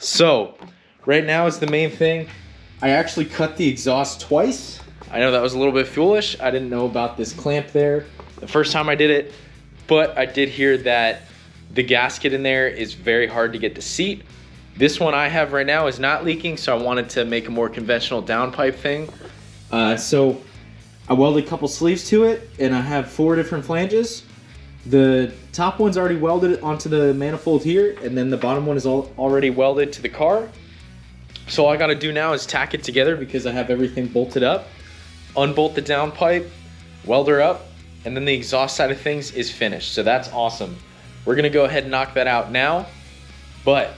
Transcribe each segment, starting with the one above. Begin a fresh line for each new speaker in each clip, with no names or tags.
So, right now is the main thing. I actually cut the exhaust twice. I know that was a little bit foolish. I didn't know about this clamp there the first time I did it, but I did hear that the gasket in there is very hard to get the seat. This one I have right now is not leaking, so I wanted to make a more conventional downpipe thing. So I welded a couple sleeves to it, and I have 4 different flanges. The top one's already welded onto the manifold here, and then the bottom one is already welded to the car. So all I gotta do now is tack it together because I have everything bolted up, unbolt the downpipe, weld her up, and then the exhaust side of things is finished. So that's awesome. We're gonna go ahead and knock that out now, but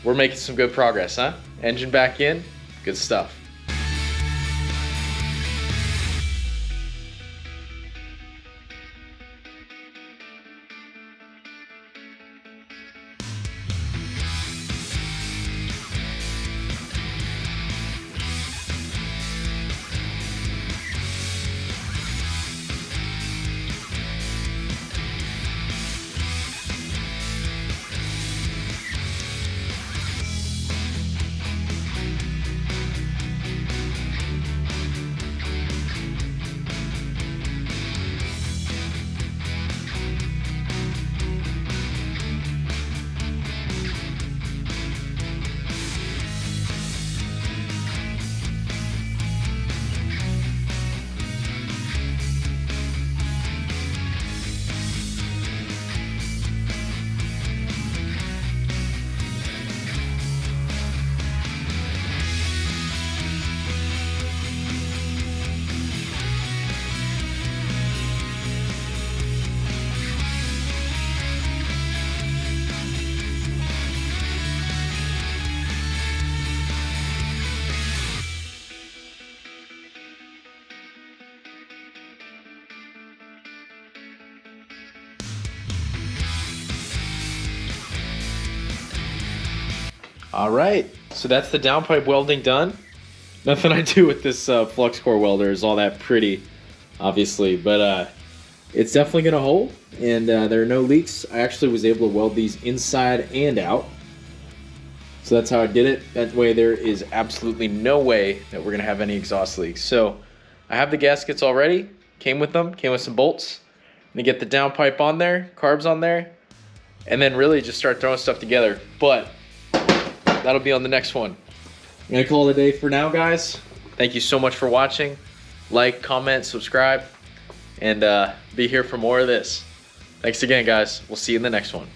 we're making some good progress, huh? Engine back in, good stuff. All right, so that's the downpipe welding done. Nothing I do with this flux core welder is all that pretty, obviously, but it's definitely gonna hold, and there are no leaks. I actually was able to weld these inside and out. So that's how I did it. That way there is absolutely no way that we're gonna have any exhaust leaks. So I have the gaskets already, came with them, came with some bolts. I'm gonna get the downpipe on there, carbs on there, and then really just start throwing stuff together. But that'll be on the next one. I'm gonna call it a day for now, guys. Thank you so much for watching. Like, comment, subscribe, and be here for more of this. Thanks again, guys. We'll see you in the next one.